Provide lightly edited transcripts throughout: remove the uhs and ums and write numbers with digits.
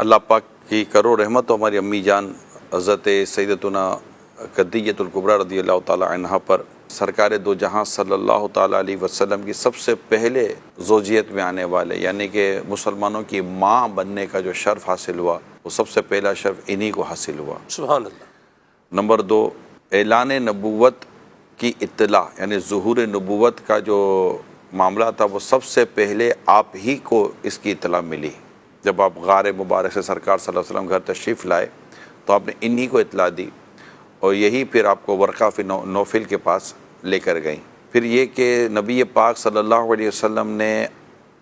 اللہ پاک کی کرو رحمت ہو ہماری امی جان حضرت سیدتنا خدیجۃ الکبریٰ رضی اللہ تعالی عنہا پر سرکار دو جہاں صلی اللہ تعالی علیہ وسلم کی سب سے پہلے زوجیت میں آنے والے، یعنی کہ مسلمانوں کی ماں بننے کا جو شرف حاصل ہوا وہ سب سے پہلا شرف انہی کو حاصل ہوا۔ سبحان اللہ۔ نمبر 2، اعلان نبوت کی اطلاع، یعنی ظہور نبوت کا جو معاملہ تھا وہ سب سے پہلے آپ ہی کو اس کی اطلاع ملی۔ جب آپ غار مبارک سے سرکار صلی اللہ علیہ وسلم گھر تشریف لائے تو آپ نے انہی کو اطلاع دی، اور یہی پھر آپ کو ورقہ بن نوفل کے پاس لے کر گئیں۔ پھر یہ کہ نبی پاک صلی اللہ علیہ وسلم نے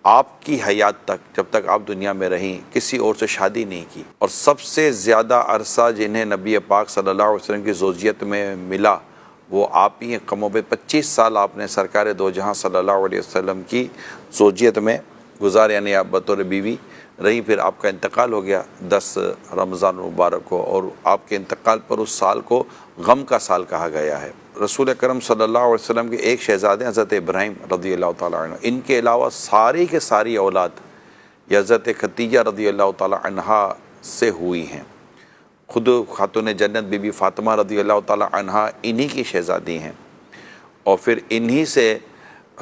آپ کی حیات تک، جب تک آپ دنیا میں رہیں، کسی اور سے شادی نہیں کی، اور سب سے زیادہ عرصہ جنہیں نبی پاک صلی اللہ علیہ وسلم کی زوجیت میں ملا وہ آپ ہی ہیں۔ کم و بیش 25 سال آپ نے سرکار دو جہاں صلی اللہ علیہ وسلم کی زوجیت میں گزارے، یعنی آپ بطور بیوی رہی۔ پھر آپ کا انتقال ہو گیا 10 رمضان مبارک کو، اور آپ کے انتقال پر اس سال کو غم کا سال کہا گیا ہے۔ رسول اکرم صلی اللہ علیہ وسلم کے ایک شہزادے حضرت ابراہیم رضی اللہ تعالیٰ عنہ، ان کے علاوہ ساری کے ساری اولاد یہ حضرت خدیجہ رضی اللہ تعالیٰ عنہا سے ہوئی ہیں۔ خود خاتون جنت بی بی فاطمہ رضی اللہ تعالیٰ عنہا انہی کی شہزادی ہیں، اور پھر انہی سے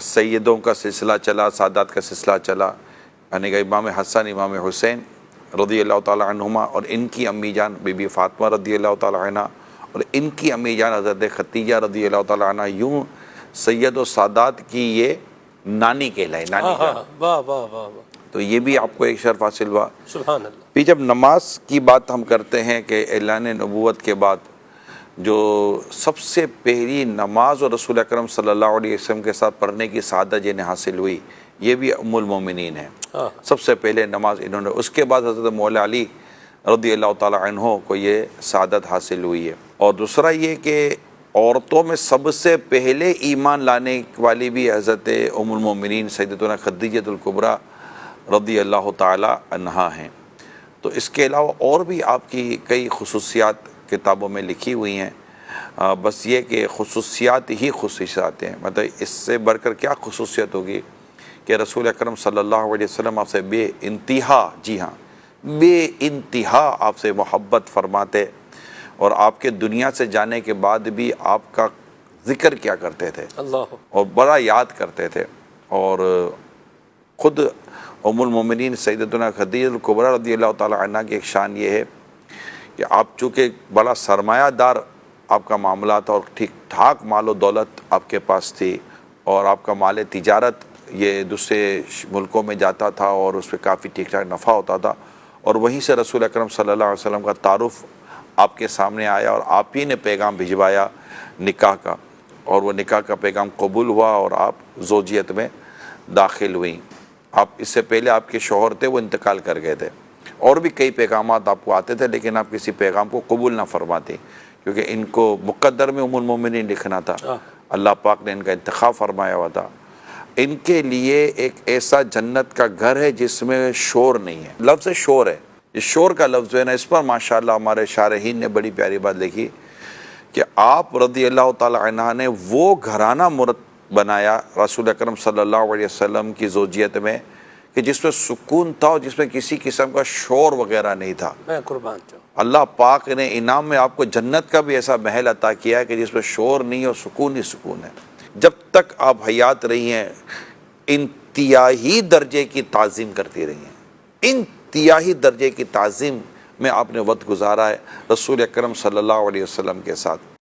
سیدوں کا سلسلہ چلا، سادات کا سلسلہ چلا، یعنی کہ امام حسن امام حسین رضی اللہ تعالیٰ عنہما، اور ان کی امی جان بی بی فاطمہ رضی اللہ تعالیٰ عنہ، اور ان کی امی جان حضرت خدیجہ رضی اللہ تعالیٰ عنہ، یوں سید و سادات کی یہ نانی کہلائے، نانی جان۔ واہ واہ واہ واہ، تو یہ بھی آپ کو ایک شرف حاصل ہوا۔ سبحان اللہ۔ پھر جب نماز کی بات ہم کرتے ہیں کہ اعلان نبوت کے بعد جو سب سے پہلی نماز اور رسول اکرم صلی اللہ علیہ وسلم کے ساتھ پڑھنے کی سعادت جنہیں حاصل ہوئی، یہ بھی ام المومنین ہے۔ سب سے پہلے نماز انہوں نے، اس کے بعد حضرت مولا علی رضی اللہ تعالیٰ عنہ کو یہ سعادت حاصل ہوئی ہے۔ اور دوسرا یہ کہ عورتوں میں سب سے پہلے ایمان لانے والی بھی حضرت ام المومنین سیدتنا خدیجۃ الکبریٰ رضی اللہ تعالیٰ عنہا ہیں۔ تو اس کے علاوہ اور بھی آپ کی کئی خصوصیات کتابوں میں لکھی ہوئی ہیں، بس یہ کہ خصوصیات ہی خصوصیات ہیں، مطلب اس سے بڑھ کر کیا خصوصیت ہوگی کہ رسول اکرم صلی اللہ علیہ وسلم آپ سے بے انتہا، جی ہاں بے انتہا آپ سے محبت فرماتے، اور آپ کے دنیا سے جانے کے بعد بھی آپ کا ذکر کیا کرتے تھے اللہ، اور اور بڑا یاد کرتے تھے۔ اور خود ام المومنین سیدتنا خدیجہ الکبریٰ رضی اللہ تعالیٰ عنہ کی ایک شان یہ ہے کہ آپ چونکہ بڑا سرمایہ دار آپ کا معاملہ تھا، اور ٹھیک ٹھاک مال و دولت آپ کے پاس تھی، اور آپ کا مال تجارت یہ دوسرے ملکوں میں جاتا تھا اور اس پہ کافی ٹھیک ٹھاک نفع ہوتا تھا، اور وہیں سے رسول اکرم صلی اللہ علیہ وسلم کا تعارف آپ کے سامنے آیا، اور آپ ہی نے پیغام بھجوایا نکاح کا، اور وہ نکاح کا پیغام قبول ہوا، اور آپ زوجیت میں داخل ہوئیں۔ آپ اس سے پہلے آپ کے شوہر تھے، وہ انتقال کر گئے تھے، اور بھی کئی پیغامات آپ کو آتے تھے، لیکن آپ کسی پیغام کو قبول نہ فرماتے، کیونکہ ان کو مقدر میں ام المومنین لکھنا تھا، اللہ پاک نے ان کا انتخاب فرمایا ہوا تھا۔ ان کے لیے ایک ایسا جنت کا گھر ہے جس میں شور نہیں ہے، لفظ شور ہے، یہ شور کا لفظ ہے نا، اس پر ماشاءاللہ ہمارے شارحین نے بڑی پیاری بات لکھی کہ آپ رضی اللہ تعالی عنہ نے وہ گھرانہ بنایا رسول اکرم صلی اللہ علیہ وسلم کی زوجیت میں کہ جس میں سکون تھا، اور جس میں کسی قسم کا شور وغیرہ نہیں تھا۔ میں قربان جاؤں۔ اللہ پاک نے انعام میں آپ کو جنت کا بھی ایسا محل عطا کیا ہے کہ جس میں شور نہیں اور سکون ہی سکون ہے۔ جب تک آپ حیات رہی ہیں انتہائی درجے کی تعظیم کرتی رہی ہیں، انتہائی درجے کی تعظیم میں آپ نے وقت گزارا ہے رسول اکرم صلی اللہ علیہ وسلم کے ساتھ۔